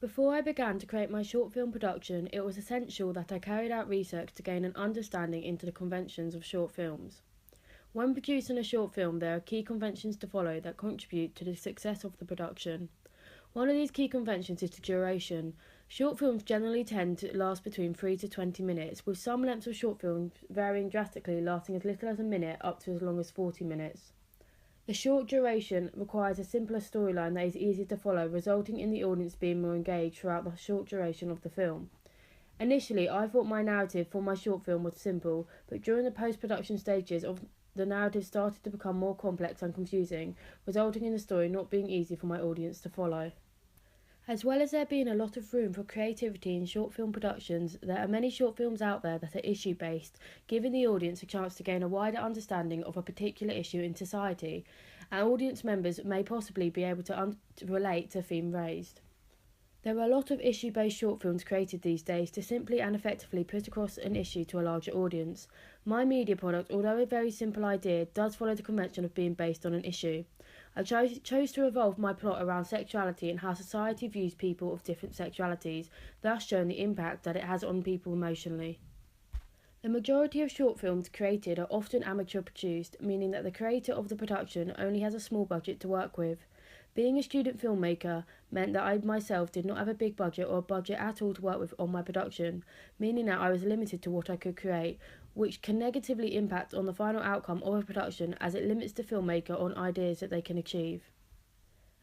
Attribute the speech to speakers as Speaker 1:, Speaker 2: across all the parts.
Speaker 1: Before I began to create my short film production, it was essential that I carried out research to gain an understanding into the conventions of short films. When producing a short film, there are key conventions to follow that contribute to the success of the production. One of these key conventions is the duration. Short films generally tend to last between 3 to 20 minutes, with some lengths of short films varying drastically, lasting as little as a minute up to as long as 40 minutes. The short duration requires a simpler storyline that is easier to follow, resulting in the audience being more engaged throughout the short duration of the film. Initially, I thought my narrative for my short film was simple, but during the post-production stages of the narrative started to become more complex and confusing, resulting in the story not being easy for my audience to follow. As well as there being a lot of room for creativity in short film productions, there are many short films out there that are issue based, giving the audience a chance to gain a wider understanding of a particular issue in society, and audience members may possibly be able to relate to the theme raised. There are a lot of issue based short films created these days to simply and effectively put across an issue to a larger audience. My media product, although a very simple idea, does follow the convention of being based on an issue. I chose to revolve my plot around sexuality and how society views people of different sexualities, thus showing the impact that it has on people emotionally. The majority of short films created are often amateur produced, meaning that the creator of the production only has a small budget to work with. Being a student filmmaker meant that I myself did not have a big budget or a budget at all to work with on my production, meaning that I was limited to what I could create, which can negatively impact on the final outcome of a production as it limits the filmmaker on ideas that they can achieve.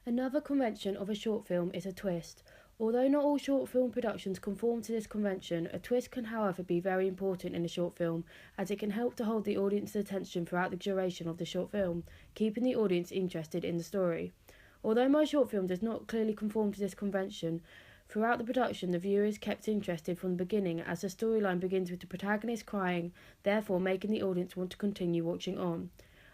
Speaker 1: Another convention of a short film is a twist. Although not all short film productions conform to this convention, a twist can however be very important in a short film, as it can help to hold the audience's attention throughout the duration of the short film, keeping the audience interested in the story. Although my short film does not clearly conform to this convention, throughout the production the viewer is kept interested from the beginning as the storyline begins with the protagonist crying, therefore making the audience want to continue watching on.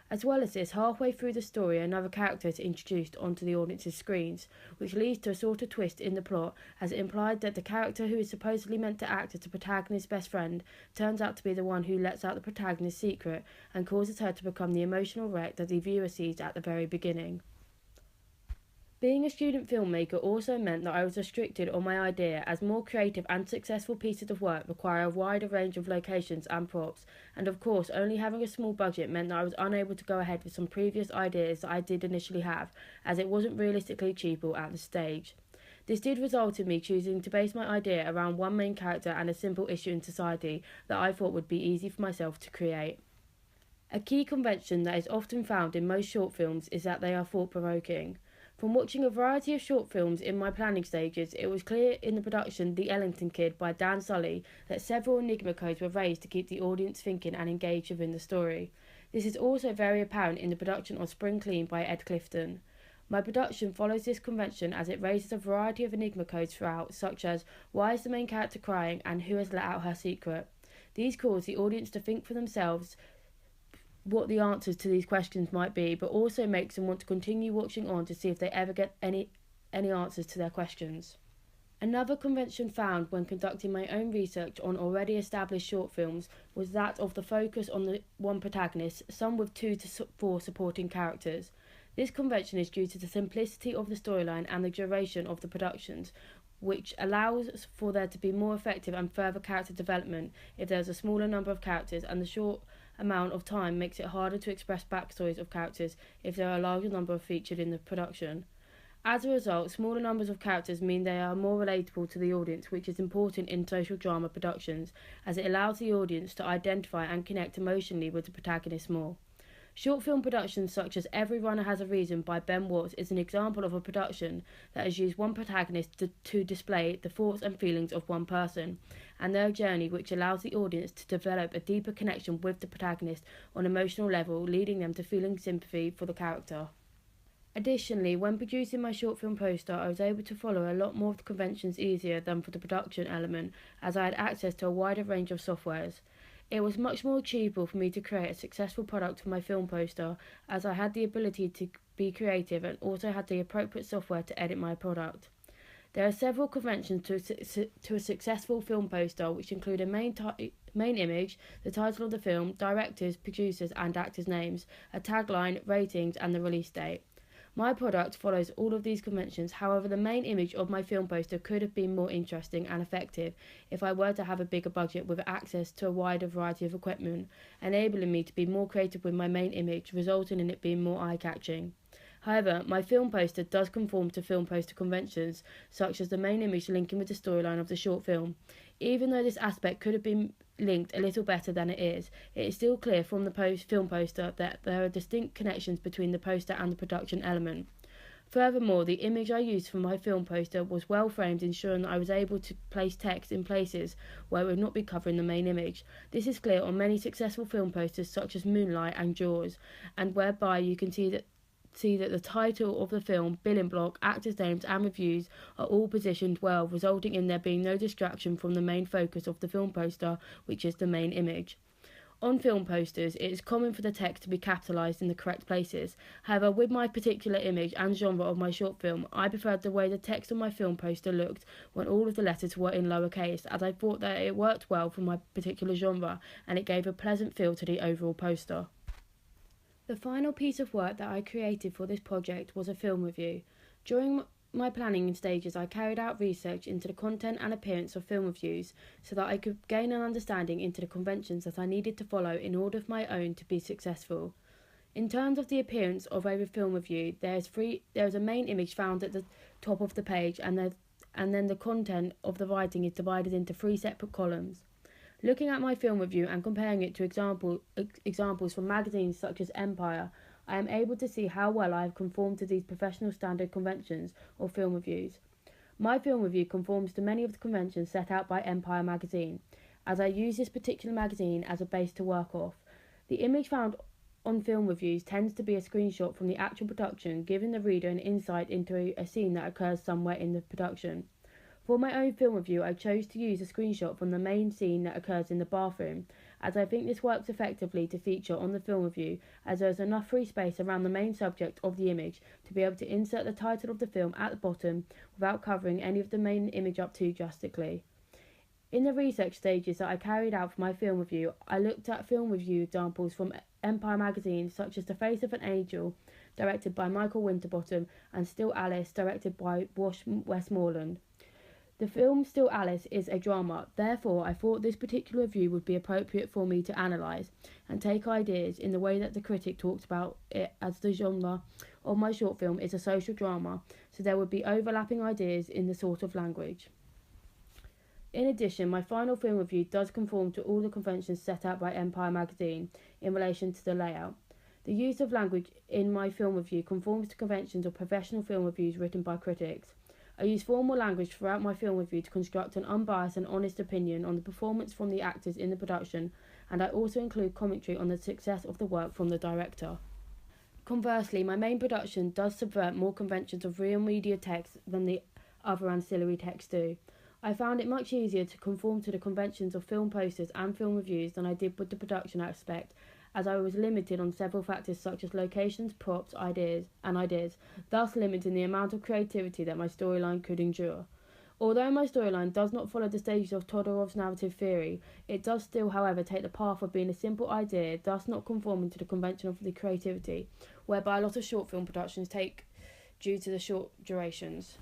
Speaker 1: As well as this, halfway through the story another character is introduced onto the audience's screens, which leads to a sort of twist in the plot, as it implied that the character who is supposedly meant to act as the protagonist's best friend turns out to be the one who lets out the protagonist's secret and causes her to become the emotional wreck that the viewer sees at the very beginning. Being a student filmmaker also meant that I was restricted on my idea, as more creative and successful pieces of work require a wider range of locations and props, and of course only having a small budget meant that I was unable to go ahead with some previous ideas that I did initially have, as it wasn't realistically achievable at the stage. This did result in me choosing to base my idea around one main character and a simple issue in society that I thought would be easy for myself to create. A key convention that is often found in most short films is that they are thought-provoking. From watching a variety of short films in my planning stages, it was clear in the production The Ellington Kid by Dan Sully that several enigma codes were raised to keep the audience thinking and engaged within the story. This is also very apparent in the production of Spring Clean by Ed Clifton. My production follows this convention as it raises a variety of enigma codes throughout, such as why is the main character crying and who has let out her secret. These cause the audience to think for themselves what the answers to these questions might be, but also makes them want to continue watching on to see if they ever get any answers to their questions. Another convention found when conducting my own research on already established short films was that of the focus on the one protagonist, some with 2 to 4 supporting characters. This convention is due to the simplicity of the storyline and the duration of the productions, which allows for there to be more effective and further character development if there is a smaller number of characters, and the short amount of time makes it harder to express backstories of characters if there are a larger number featured in the production. As a result, smaller numbers of characters mean they are more relatable to the audience, which is important in social drama productions, as it allows the audience to identify and connect emotionally with the protagonist more. Short film productions such as Every Runner Has a Reason by Ben Watts is an example of a production that has used one protagonist to display the thoughts and feelings of one person and their journey, which allows the audience to develop a deeper connection with the protagonist on an emotional level, leading them to feeling sympathy for the character. Additionally, when producing my short film poster, I was able to follow a lot more of the conventions easier than for the production element, as I had access to a wider range of softwares. It was much more achievable for me to create a successful product for my film poster, as I had the ability to be creative and also had the appropriate software to edit my product. There are several conventions to a successful film poster, which include a main image, the title of the film, directors, producers and actors' names, a tagline, ratings and the release date. My product follows all of these conventions, however the main image of my film poster could have been more interesting and effective if I were to have a bigger budget with access to a wider variety of equipment, enabling me to be more creative with my main image, resulting in it being more eye-catching. However, my film poster does conform to film poster conventions, such as the main image linking with the storyline of the short film. Even though this aspect could have been linked a little better than it is still clear from the film poster that there are distinct connections between the poster and the production element. Furthermore, the image I used for my film poster was well framed, ensuring that I was able to place text in places where it would not be covering the main image. This is clear on many successful film posters such as Moonlight and Jaws, and whereby you can see that the title of the film, billing block, actors' names and reviews are all positioned well, resulting in there being no distraction from the main focus of the film poster, which is the main image. On film posters, it is common for the text to be capitalised in the correct places. However, with my particular image and genre of my short film, I preferred the way the text on my film poster looked when all of the letters were in lowercase, as I thought that it worked well for my particular genre and it gave a pleasant feel to the overall poster. The final piece of work that I created for this project was a film review. During my planning stages, I carried out research into the content and appearance of film reviews so that I could gain an understanding into the conventions that I needed to follow in order for my own to be successful. In terms of the appearance of a film review, there is a main image found at the top of the page, and then the content of the writing is divided into 3 separate columns. Looking at my film review and comparing it to examples from magazines such as Empire, I am able to see how well I have conformed to these professional standard conventions or film reviews. My film review conforms to many of the conventions set out by Empire magazine, as I use this particular magazine as a base to work off. The image found on film reviews tends to be a screenshot from the actual production, giving the reader an insight into a scene that occurs somewhere in the production. For my own film review, I chose to use a screenshot from the main scene that occurs in the bathroom, as I think this works effectively to feature on the film review, as there is enough free space around the main subject of the image to be able to insert the title of the film at the bottom without covering any of the main image up too drastically. In the research stages that I carried out for my film review, I looked at film review examples from Empire magazine such as The Face of an Angel, directed by Michael Winterbottom, and Still Alice, directed by Wash Westmoreland. The film Still Alice is a drama, therefore I thought this particular review would be appropriate for me to analyse and take ideas in the way that the critic talked about it, as the genre of my short film is a social drama, so there would be overlapping ideas in the sort of language. In addition, my final film review does conform to all the conventions set out by Empire magazine in relation to the layout. The use of language in my film review conforms to conventions of professional film reviews written by critics. I use formal language throughout my film review to construct an unbiased and honest opinion on the performance from the actors in the production, and I also include commentary on the success of the work from the director. Conversely, my main production does subvert more conventions of real media text than the other ancillary texts do. I found it much easier to conform to the conventions of film posters and film reviews than I did with the production aspect, as I was limited on several factors such as locations, props, ideas, thus limiting the amount of creativity that my storyline could endure. Although my storyline does not follow the stages of Todorov's narrative theory, it does still, however, take the path of being a simple idea, thus not conforming to the convention of the creativity, whereby a lot of short film productions take due to the short durations.